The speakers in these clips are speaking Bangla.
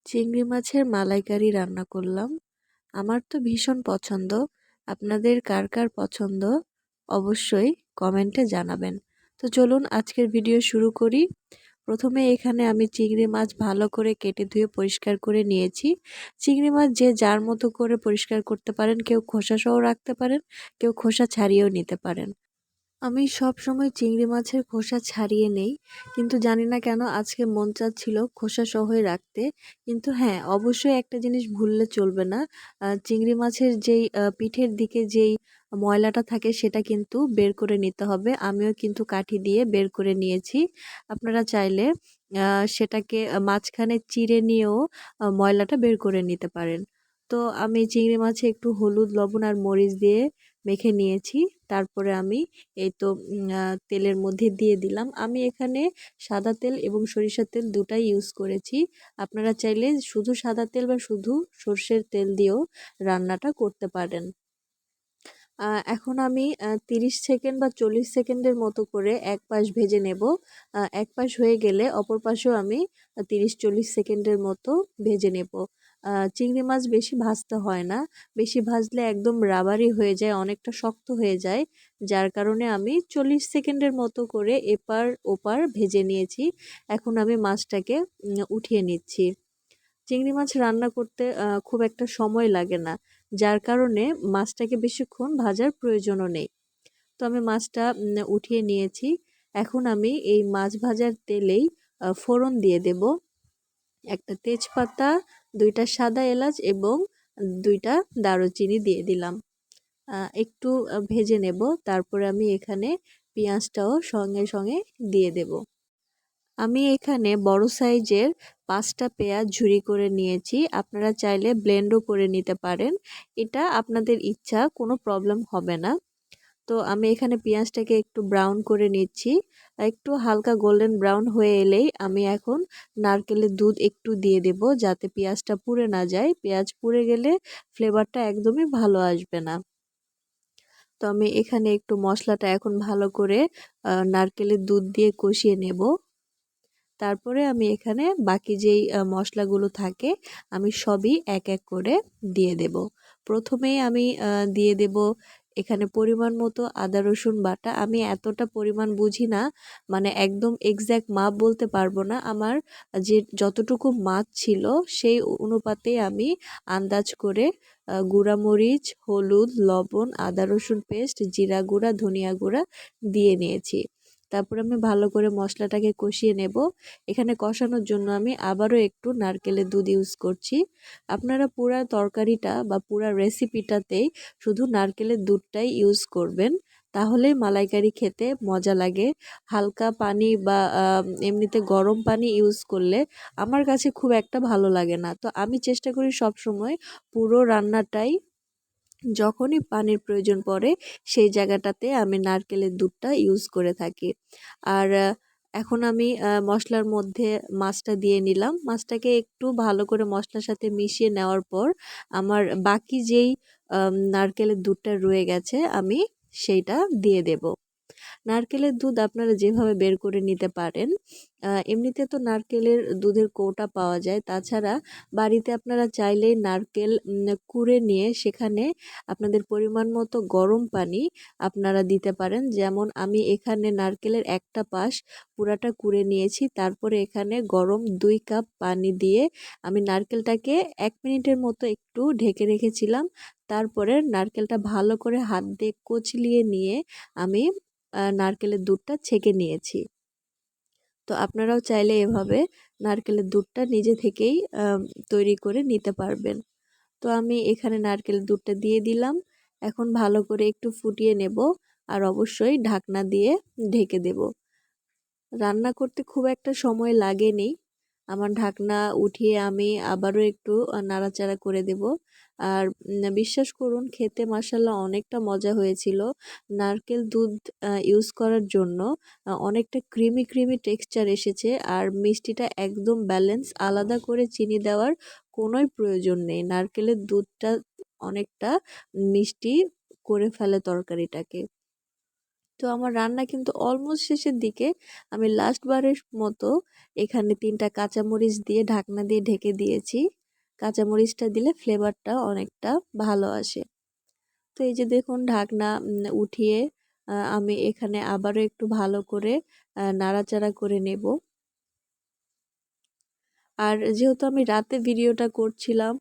চিংড়ি মাছের মালাইকারি রান্না করলাম। আমার তো ভীষণ পছন্দ। আপনাদের কার কার পছন্দ অবশ্যই কমেন্টে জানাবেন। তো চলুন আজকের ভিডিও শুরু করি। প্রথমে এখানে আমি চিংড়ি মাছ ভালো করে কেটে ধুয়ে পরিষ্কার করে নিয়েছি। চিংড়ি মাছ যে যার মতো করে পরিষ্কার করতে পারেন, কেউ খোসা সহ রাখতে পারেন, কেউ খোসা ছাড়িয়েও নিতে পারেন। আমি সবসময় চিংড়ি মাছের খোসা ছাড়িয়ে নেই, কিন্তু জানি না কেন আজকে মন চাচ্ছিল খোসা সহই রাখতে। কিন্তু হ্যাঁ, অবশ্যই একটা জিনিস ভুললে চলবে না। চিংড়ি মাছের যেই পিঠের দিকে যেই ময়লাটা থাকে সেটা কিন্তু বের করে নিতে হবে। আমিও কিন্তু কাঠি দিয়ে বের করে নিয়েছি। আপনারা চাইলে সেটাকে মাঝখানে চিড়ে নিয়েও ময়লাটা বের করে নিতে পারেন। তো আমি চিংড়ি মাছে একটু হলুদ, লবণ আর মরিচ দিয়ে মেখে নিয়েছি। তারপরে আমি এই তো তেলের মধ্যে দিয়ে দিলাম। আমি এখানে সাদা তেল এবং সরিষার তেল দুটাই ইউজ করেছি। আপনারা চাইলে শুধু সাদা তেল বা শুধু সর্ষের তেল দিয়েও রান্নাটা করতে পারেন। এখন আমি 30 সেকেন্ড বা 40 সেকেন্ডের মতো করে এক পাশ ভেজে নেব। এক পাশ হয়ে গেলে অপর পাশেও আমি 30-40 সেকেন্ডের মতো ভেজে নেব। চিংড়ি মাছ বেশি ভাজতে হয় না। বেশি ভাজলে একদম রাবারি হয়ে যায়, অনেকটা শক্ত হয়ে যায়। যার কারণে আমি 40 সেকেন্ডের মতো করে এপার ওপার ভেজে নিয়েছি। এখন আমি মাছটাকে উঠিয়ে নিচ্ছি। চিংড়ি মাছ রান্না করতে খুব একটা সময় লাগে না, যার কারণে মাছটাকে বেশিক্ষণ ভাজার প্রয়োজনও নেই। তো আমি মাছটা উঠিয়ে নিয়েছি। এখন আমি এই মাছ ভাজার তেলেই ফোড়ন দিয়ে দেব। একটা তেজপাতা, 2টা সাদা এলাচ এবং 2টা দারুচিনি দিয়ে দিলাম। একটু ভেজে নেব। তারপরে আমি এখানে পেঁয়াজটাও সঙ্গে সঙ্গে দিয়ে দেব। আমি এখানে বড় সাইজের 5টা পেঁয়াজ ঝুরি করে নিয়েছি। আপনারা চাইলে ব্লেন্ডও করে নিতে পারেন। এটা আপনাদের ইচ্ছা, কোনো প্রবলেম হবে না। তো আমি এখানে পেঁয়াজটাকে একটু ব্রাউন করে নিচ্ছি। একটু হালকা গোল্ডেন ব্রাউন হয়ে এলেই আমি এখন নারকেলের দুধ একটু দিয়ে দেব, যাতে পেঁয়াজটা পুড়ে না যায়। পেঁয়াজ পুড়ে গেলে ফ্লেভারটা একদমই ভালো আসবে না। তো আমি এখানে একটু মশলাটা এখন ভালো করে নারকেলের দুধ দিয়ে কষিয়ে নেব। তারপরে আমি এখানে বাকি যেই মশলাগুলো থাকে আমি সবই এক এক করে দিয়ে দেব। প্রথমেই আমি দিয়ে দেব এখানে পরিমাণ মতো আদা রসুন বাটা। আমি এতটা পরিমাণ বুঝি না, মানে একদম এক্স্যাক্ট মাপ বলতে পারবো না। আমার যে যতটুকু মাছ ছিল সেই অনুপাতে আমি আন্দাজ করে গুঁড়া মরিচ, হলুদ, লবণ, আদা রসুন পেস্ট, জিরা গুঁড়া, ধনিয়া গুঁড়া দিয়ে নিয়েছি। তারপর আমি ভালো করে মশলাটাকে কষিয়ে নেব। এখানে কষানোর জন্য আমি আবারও একটু নারকেলের দুধ ইউজ করছি। আপনারা পুরা তরকারিটা বা পুরা রেসিপিটাতেই শুধু নারকেলের দুধটাই ইউজ করবেন, তাহলেই মালাইকারি খেতে মজা লাগে। হালকা পানি বা এমনিতে গরম পানি ইউজ করলে আমার কাছে খুব একটা ভালো লাগে না। তো আমি চেষ্টা করি সবসময় পুরো রান্নাটাই যখনই পানির প্রয়োজন পড়ে সেই জায়গাটাতে আমি নারকেলের দুধটা ইউজ করে থাকি। আর এখন আমি মশলার মধ্যে মাছটা দিয়ে নিলাম। মাছটাকে একটু ভালো করে মশলার সাথে মিশিয়ে নেওয়ার পর আমার বাকি যেই নারকেলের দুধটা রয়ে গেছে আমি সেইটা দিয়ে দেব। নারকেলের দুধ আপনারা যেভাবে বের করে নিতে পারেন। এমনিতে তো নারকেলের দুধের কৌটা পাওয়া যায়। তাছাড়া বাড়িতে আপনারা চাইলেই নারকেল কুড়ে নিয়ে সেখানে আপনাদের পরিমাণ মতো গরম পানি আপনারা দিতে পারেন। যেমন আমি এখানে নারকেলের একটা পাশ পুরাটা কুড়ে নিয়েছি। তারপরে এখানে গরম 2 কাপ পানি দিয়ে আমি নারকেলটাকে 1 মিনিটের মতো একটু ঢেকে রেখেছিলাম। তারপরে নারকেলটা ভালো করে হাত দিয়ে কচলিয়ে নিয়ে আমি নারকেলের দুধটা ছেঁকে নিয়েছি। তো আপনারাও চাইলে এভাবে নারকেলের দুধটা নিজে থেকেই তৈরি করে নিতে পারবেন। তো আমি এখানে নারকেলের দুধটা দিয়ে দিলাম। এখন ভালো করে একটু ফুটিয়ে নেব, আর অবশ্যই ঢাকনা দিয়ে ঢেকে দেব। রান্না করতে খুব একটা সময় লাগেনি। আমার ঢাকনা উঠিয়ে আমি আবারও একটু নাড়াচাড়া করে দেব। আর বিশ্বাস করুন খেতে মাশাআল্লাহ অনেকটা মজা হয়েছিল। নারকেল দুধ ইউজ করার জন্য অনেকটা ক্রিমি ক্রিমি টেক্সচার এসেছে। আর মিষ্টিটা একদম ব্যালেন্স, আলাদা করে চিনি দেওয়ার কোনোই প্রয়োজন নেই। নারকেলের দুধটা অনেকটা মিষ্টি করে ফেলে তরকারিটাকে। তো আমার রান্না কিন্তু অলমোস্ট শেষের দিকে। আমি লাস্ট বারের মতো এখানে ৩টা কাঁচামরিচ দিয়ে ঢাকনা দিয়ে ঢেকে দিয়েছি। কাঁচামরিচটা দিলে ফ্লেভারটা অনেকটা ভালো আসে। তো এই যে দেখুন ঢাকনা উঠিয়ে আমি এখানে আবারও একটু ভালো করে নাড়াচাড়া করে নেব। আর যেহেতু আমি রাতে ভিডিওটা করছিলাম,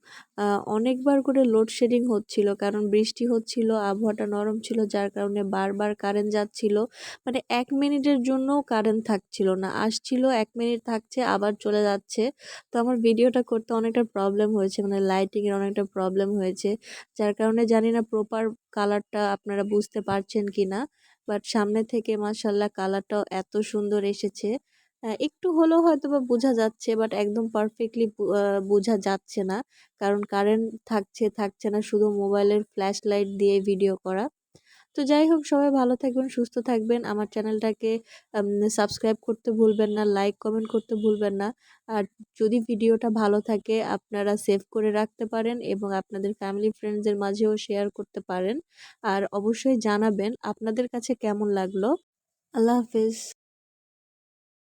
অনেকবার করে লোডশেডিং হচ্ছিল, কারণ বৃষ্টি হচ্ছিল, আবহাওয়াটা নরম ছিল, যার কারণে বারবার কারেন্ট যাচ্ছিল। মানে ১ মিনিটের জন্যও কারেন্ট থাকছিল না, আসছিল ১ মিনিট থাকছে আবার চলে যাচ্ছে। তো আমার ভিডিওটা করতে অনেকটা প্রবলেম হয়েছে, মানে লাইটিংয়ের অনেকটা প্রবলেম হয়েছে, যার কারণে জানি না প্রপার কালারটা আপনারা বুঝতে পারছেন কিনা। বাট সামনে থেকে মাশাআল্লাহ কালারটাও এত সুন্দর এসেছে। একটু হলেও হয়তোবা বোঝা যাচ্ছে, বাট একদম পারফেক্টলি বোঝা যাচ্ছে না। কারণ কারেন্ট থাকছে না, শুধু মোবাইলের ফ্ল্যাশ লাইট দিয়ে ভিডিও করা। তো যাই হোক, সবাই ভালো থাকবেন, সুস্থ থাকবেন। আমার চ্যানেলটাকে সাবস্ক্রাইব করতে ভুলবেন না, লাইক কমেন্ট করতে ভুলবেন না। আর যদি ভিডিওটা ভালো থাকে আপনারা সেভ করে রাখতে পারেন এবং আপনাদের ফ্যামিলি ফ্রেন্ডসদের মাঝেও শেয়ার করতে পারেন। আর অবশ্যই জানাবেন আপনাদের কাছে কেমন লাগলো। আল্লাহ হাফেজ।